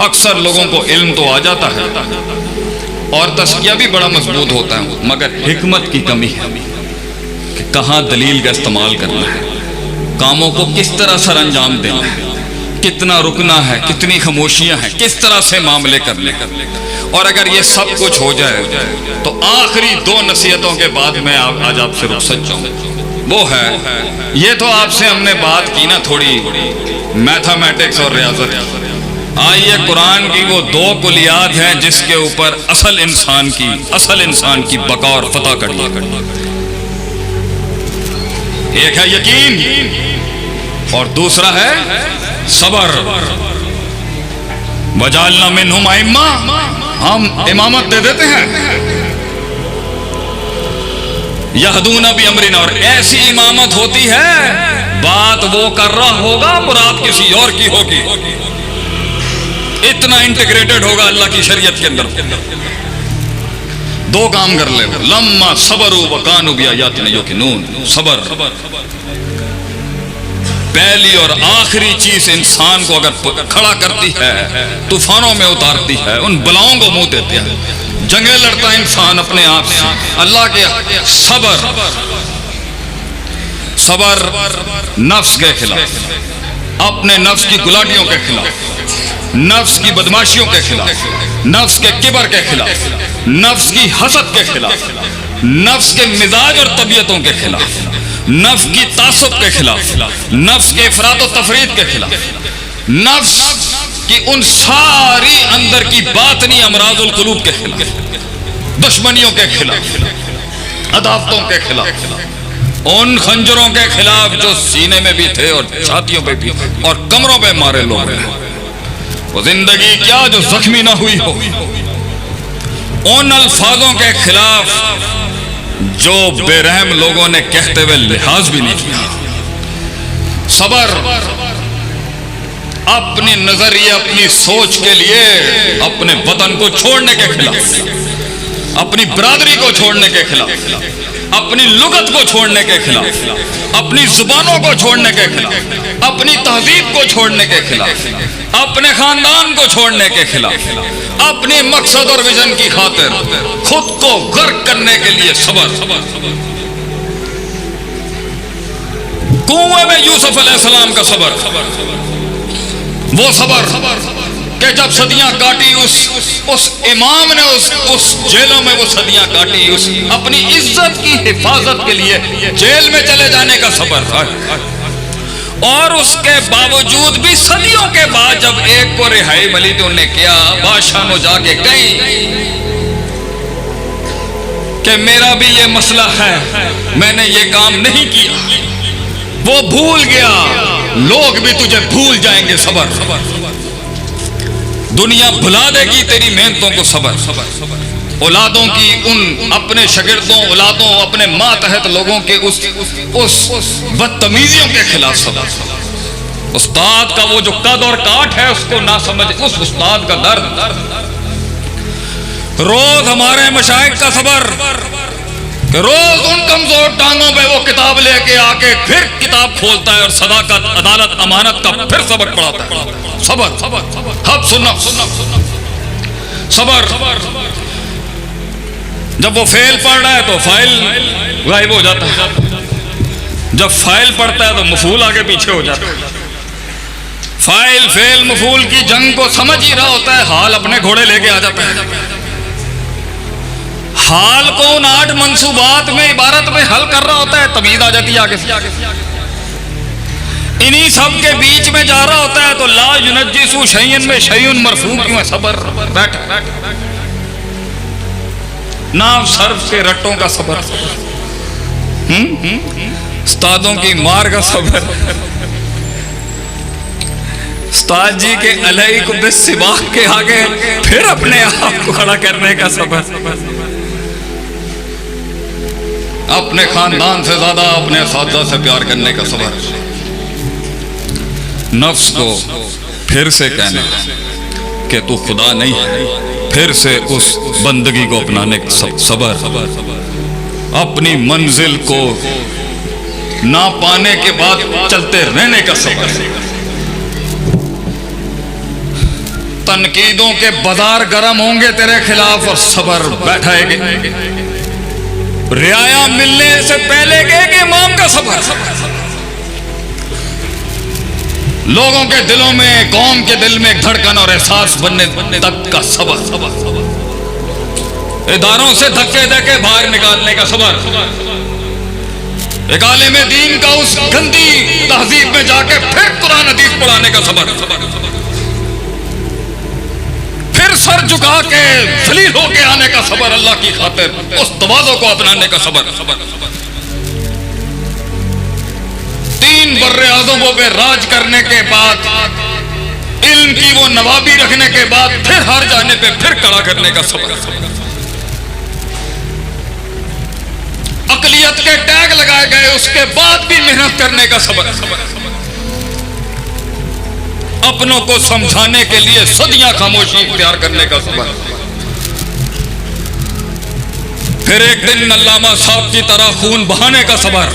अक्सर लोगों को इल्म तो आ जाता है और तस्किया भी बड़ा मजबूत होता है, मगर हिकमत की कमी है कि कहाँ दलील का इस्तेमाल करना है, कामों को किस तरह सर अंजाम देना है, कितना रुकना है, कितनी खामोशियां हैं, किस तरह से मामले करने। और अगर ये सब कुछ हो जाए तो आखिरी 2 नसीहतों के बाद मैं आज आपसे रुखसत चाहूँ। वो है, ये तो आपसे हमने बात की ना थोड़ी मैथमेटिक्स और रियाजत। आइए कुरान की वो 2 कुलियात हैं जिसके ऊपर असल इंसान की बका और फतह कड़ी। एक है यकीन और दूसरा है सबर। वजालना मिनहुम अइम्मा, हम इमामत दे देते हैं, यहदूना भी अमरिना, और ऐसी इमामत होती है बात वो कर रहा होगा मुराद किसी और की होगी। इतना इंटीग्रेटेड होगा अल्लाह की शरीयत के अंदर। 2 काम कर ले, लम्मा सबरू व कानू बिआयातिना युकिनून। सबर पहली और आखिरी चीज इंसान को अगर खड़ा करती है, तूफानों में उतारती है, उन बलाओं को मुंह देते हैं, जंगे लड़ता है इंसान अपने आप से, अल्लाह के सबर नफ्स के खिलाफ, अपने नफ्स की गुलाटियों के खिलाफ, नफ्स की बदमाशियों के खिलाफ, नफ्स के किबर के खिलाफ, नफ्स की हसद के खिलाफ, नफ्स के मिजाज और तबीयतों के खिलाफ, नफ्स की तासुब के खिलाफ, नफ्स के इफरात और तफरीद के खिलाफ, नफ्स की उन सारी अंदर की बातनी अमराजुल कुलूब के खिलाफ, दुश्मनियों के खिलाफ, अदावतों के खिलाफ, उन खंजरों के खिलाफ जो सीने में भी थे और छातियों पे भी और कमरों पे मारे लोग हैं। वो जिंदगी क्या जो जख्मी ना हुई हो, उन अल्फाजों के खिलाफ जो बेरहम लोगों ने कहते हुए लिहाज भी नहीं किया। सबर अपनी नजरिए, अपनी सोच के लिए अपने वतन को छोड़ने के खिलाफ, अपनी बरादरी को छोड़ने के खिलाफ, अपनी लुगत को छोड़ने के खिलाफ, अपनी जुबानों को छोड़ने के खिलाफ, अपनी तहजीब को छोड़ने के खिलाफ, अपने खानदान को छोड़ने के खिलाफ, अपने मकसद और विजन की खातिर खुद को गर्क करने के लिए सबर। कुएं में यूसुफ अलैहिस्सलाम का सबर, वो सबर कि जब सदियां काटी उस इमाम ने उस जेलों में वो सदियां काटी, उस अपनी इज्जत की हिफाजत के लिए जेल में चले जाने का सबर था। और उसके बावजूद भी सदियों के बाद जब एक को रिहाई मिली तो उन्हें किया, बादशाह ने जाके कही कि मेरा भी ये मसला है, मैंने ये काम नहीं किया, वो भूल गया, लोग भी तुझे भूल जाएंगे। सबर, दुनिया भुला देगी तेरी मेहनतों को। सबर औलादों की, उन अपने शागिर्दों, औलादों, अपने मातहत लोगों के उस बदतमीजियों के खिलाफ सबर। उस्ताद का वो जो कद और काट है उसको ना समझ, उस उस्ताद का दर्द। रोज हमारे मशाइख का सबर, रोज उन कमजोर टांगों पे वो किताब लेके आके फिर किताब खोलता है और सदाकत, अदालत, अमानत का फिर सबक पढ़ाता है। सबर, हब सुनना, सबर। जब वो फेल पढ़ रहा है तो फाइल गायब हो जाता है, जब फाइल पढ़ता है तो मफूल आगे पीछे हो जाता है। फाइल फेल मफूल की जंग को समझ ही रहा होता है, हाल अपने घोड़े लेके आ जाता है। हाल को उन 8 मंसूबात में, इबारत में हल कर रहा होता है, तमीज आ जाती है आगे से। इन्हीं सब के बीच में जा रहा होता है तो ला युनज्जिसु शैयन में शैयुन मरफू क्यों है? सबर। बैठ नाव सर्फ के रट्टों का सबर, उस्तादों की मार का सबर, उस्ताद जी के अलई को बेसिबाह के आगे फिर अपने आप को खड़ा करने का सबर, अपने खानदान से ज्यादा अपने असातिज़ा से प्यार करने का सबर, नफ्स को फिर से कहने कि तू खुदा नहीं है, फिर से उस बंदगी को अपनाने का सबर, अपनी मंजिल को ना पाने के बाद चलते रहने का सबर, तनकीदों के बाजार गर्म होंगे तेरे खिलाफ और सबर बैठाएंगे। रियाया मिलने से पहले के इमाम का सबर, लोगों के दिलों में, कौम के दिल में एक धड़कन और एहसास बनने तक का सबर, इदारों से धक्के देके बाहर निकालने का सबर, एक आलिम दीन का उस गंदी तहजीब में जाके फिर कुरान हदीस पढ़ाने का सबर, फिर सर झुका के जलील होके आने का सबर, अल्लाह की खातिर उस तवाज़ो को अपनाने का सबर। 3 बर्रे आज़मों पे राज करने के बाद, इल्म की वो नवाबी रखने के बाद फिर हार जाने पे फिर खड़ा करने का सबर, अकलियत के टैग लगाए गए उसके बाद भी मेहनत करने का सबर, अपनों को समझाने के लिए सदियां खामोशी इख्तियार करने का सबर, फिर एक दिन अल्लामा साहब की तरह खून बहाने का सबर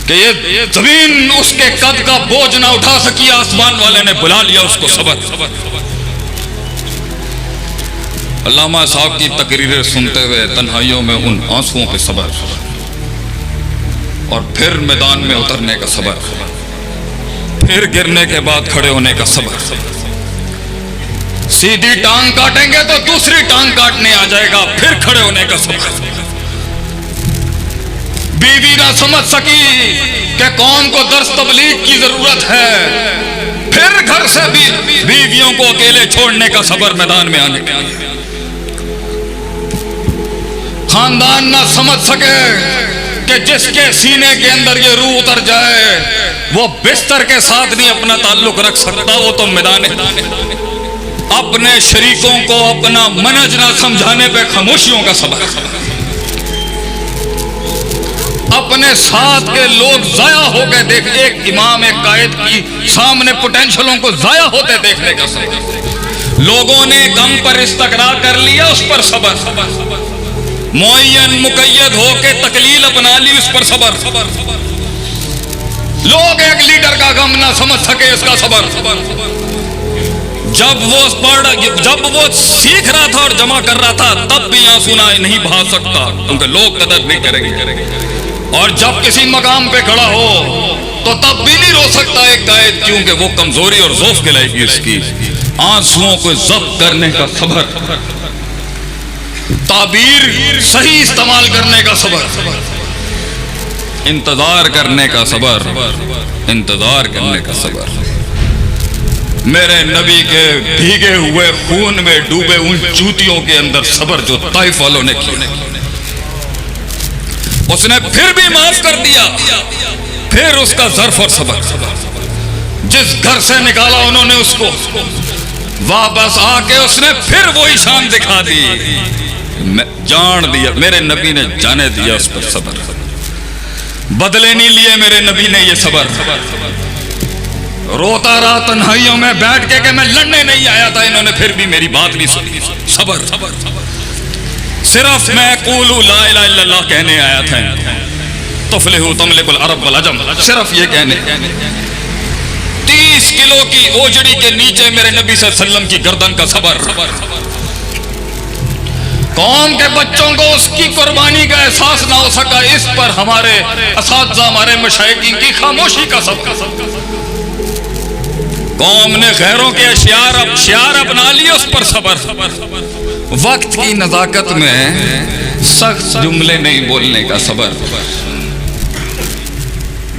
कि ये जमीन उसके कद का बोझ ना उठा सकी, आसमान वाले ने बुला लिया उसको सबर। अल्लामा साहब की तकरीरें सुनते हुए तन्हाइयों में उन आंसुओं पे सबर, और फिर मैदान में उतरने का सबर, फिर गिरने के बाद खड़े होने का सबर। सीधी टांग काटेंगे तो दूसरी टांग काटने आ जाएगा, फिर खड़े होने का सबर। बीवी ना समझ सकी कि कौम को दर्स तबलीग की जरूरत है, फिर घर से भी बीवियों को अकेले छोड़ने का सबर, मैदान में आने का। खानदान ना समझ सके कि जिसके सीने के अंदर ये रूह उतर जाए वो बिस्तर के साथ नहीं अपना ताल्लुक रख सकता, वो तो मैदान। अपने शरीकों को अपना मनज ना समझाने पे खामोशियों का सबर, अपने साथ के लोग जाया हो गए देख, एक इमाम एक कायद की सामने पोटेंशियलों को जाया होते देखने का सबर, लोगों ने गम पर इस्तकरार कर लिया उस पर सबर, मुअय्यन मुकय्यद होके तकलील अपना ली उस पर सबर, लोग एक लीडर का गम ना समझ सके इसका सबर। जब वो सीख रहा था और जमा कर रहा था तब भी आंसू ना नहीं बहा सकता, क्योंकि लोग कदर नहीं करेंगे, और जब किसी मकाम पे खड़ा हो तो तब भी नहीं रो सकता एक कायद, क्योंकि वो कमजोरी और ज़ौफ़ कहलाएगी इसकी। आंसुओं को ज़ब्त करने का सबर, ताबीर सही इस्तेमाल करने का सबर, इंतजार करने का सबर, इंतजार करने का सबर। मेरे नबी के भीगे हुए खून में डूबे उन जूतियों के अंदर सबर जो ताइफ वालों ने किया, उसने फिर भी माफ कर दिया, फिर उसका ज़र्फ और सबर, जिस घर से निकाला उन्होंने उसको, वापस आके उसने फिर वही शान दिखा दी, जान दिया। मेरे नबी ने जाने दिया उस पर सबर, बदले नहीं लिए मेरे नबी ने ये सबर। रोता रहा तन्हाइयों में बैठ के कि मैं लड़ने नहीं आया था, इन्होंने फिर भी मेरी बात नहीं सुनी, सबर। सिर्फ मैं कूलू ला इलाहा इल्लल्लाह कहने आया था, तुफलिहू तमलिकुल अरब वल अजम, सिर्फ ये कहने। 30 किलो की ओजड़ी के नीचे मेरे नबी सल्लल्लाहु अलैहि वसल्लम की गर्दन का सबर, कौम के बच्चों को उसकी कुर्बानी का एहसास ना हो सका, इस पर हमारे असातिज़ा, हमारे मशाइखीन की खामोशी का सबर। कौम ने गैरों के शियार अपना लिए, उस पर सबर। वक्त की नज़ाकत में सख्त जुमले नहीं बोलने का सबर,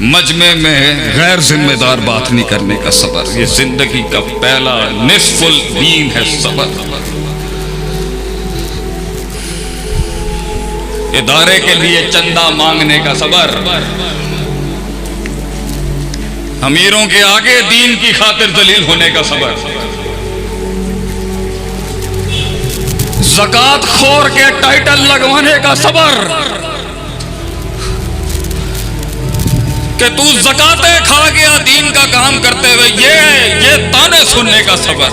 मजमे में गैर जिम्मेदार बात नहीं करने का सबर। ये जिंदगी का पहला निस्फुल दीन है सबर। इदारे के लिए चंदा मांगने का सबर, अमीरों के आगे दीन की खातिर दलील होने का सबर, ज़कात खोर के टाइटल लगवाने का सबर, कि तू ज़कातें खा गया दीन का काम करते हुए, ये ताने सुनने का सबर।